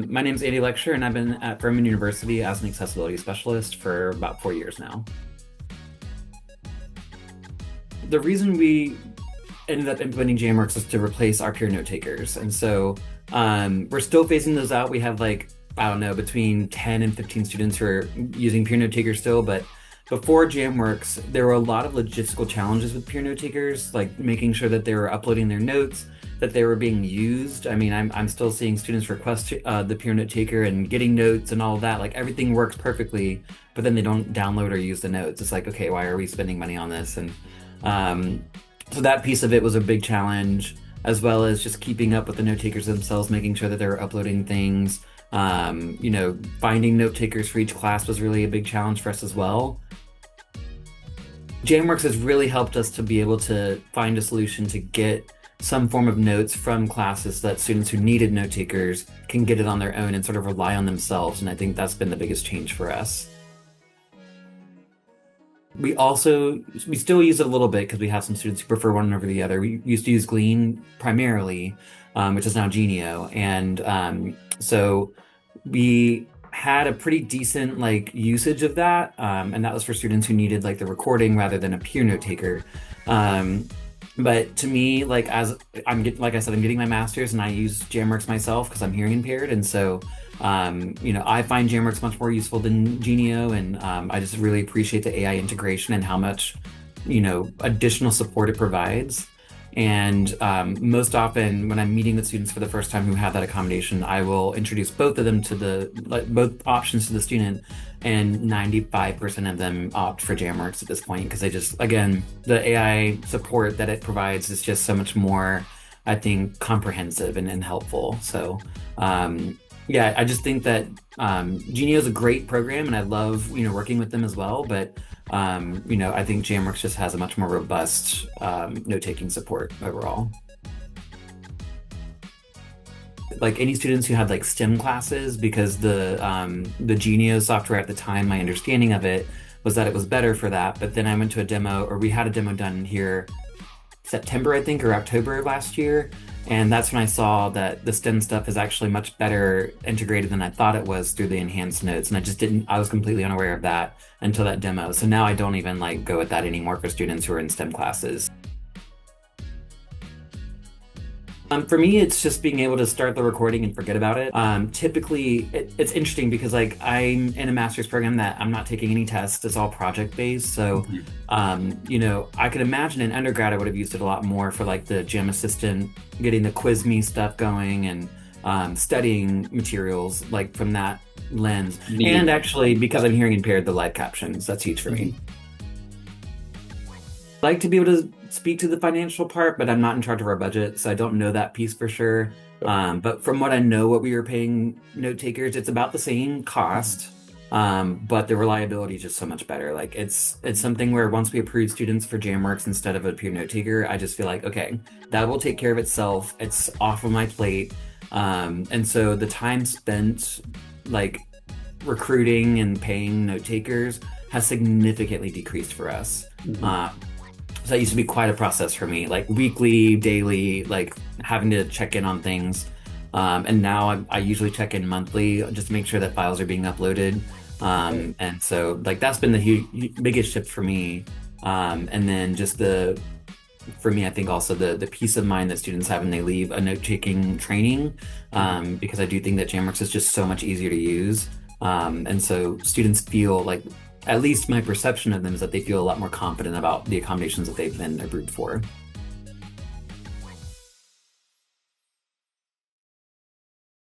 My name's Andy Lecture, and I've been at Furman University as an accessibility specialist for about 4 years now. The reason we ended up implementing Jamworks is to replace our peer note takers. And so we're still phasing those out. We have I don't know, between 10 and 15 students who are using peer note takers still, but before Jamworks, there were a lot of logistical challenges with peer note takers, like making sure that they were uploading their notes, that they were being used. I mean, I'm still seeing students request the peer note taker and getting notes and all of that. Like everything works perfectly, but then they don't download or use the notes. It's like, okay, why are we spending money on this? And so that piece of it was a big challenge, as well as just keeping up with the note takers themselves, making sure that they were uploading things. Finding note takers for each class was really a big challenge for us as well. Jamworks has really helped us to be able to find a solution to get some form of notes from classes so that students who needed note takers can get it on their own and sort of rely on themselves. And I think that's been the biggest change for us. We still use it a little bit because we have some students who prefer one over the other. We used to use Glean primarily, which is now Genio. And so we had a pretty decent usage of that. And that was for students who needed the recording rather than a peer note taker. But to me, as I'm getting my master's and I use Jamworks myself because I'm hearing impaired. And so, I find Jamworks much more useful than Genio. And I just really appreciate the AI integration and how much, additional support it provides. And most often when I'm meeting with students for the first time who have that accommodation, I will introduce both of them to both options to the student, and 95% of them opt for Jamworks at this point because they just, again, the AI support that it provides is just so much more, I think, comprehensive and helpful. So yeah, I just think that Genio is a great program and I love, working with them as well. But I think Jamworks just has a much more robust note-taking support overall. Any students who had STEM classes, because the Genio software at the time, my understanding of it was that it was better for that. But then I went to a demo, or we had a demo done here September, I think, or October last year. And that's when I saw that the STEM stuff is actually much better integrated than I thought it was through the enhanced notes. And I was completely unaware of that until that demo. So now I don't even go with that anymore for students who are in STEM classes. For me, it's just being able to start the recording and forget about it. Typically, it's interesting because I'm in a master's program that I'm not taking any tests. It's all project-based. So, I could imagine in undergrad, I would have used it a lot more for the Jam Assistant, getting the Quiz Me stuff going and studying materials from that lens. And actually, because I'm hearing impaired, the live captions, that's huge for me. I like to be able to speak to the financial part, but I'm not in charge of our budget, so I don't know that piece for sure. But from what I know, what we were paying note takers, it's about the same cost, but the reliability is just so much better. It's something where once we approve students for Jamworks instead of a peer note taker, I just feel okay, that will take care of itself. It's off of my plate. And so the time spent recruiting and paying note takers has significantly decreased for us. So that used to be quite a process for me, weekly, daily, having to check in on things. And now I usually check in monthly just to make sure that files are being uploaded. And so that's been the biggest shift for me. And then just for me, I think also the peace of mind that students have when they leave a note-taking training, because I do think that Jamworks is just so much easier to use. And so students feel at least my perception of them is that they feel a lot more confident about the accommodations that they've been approved for.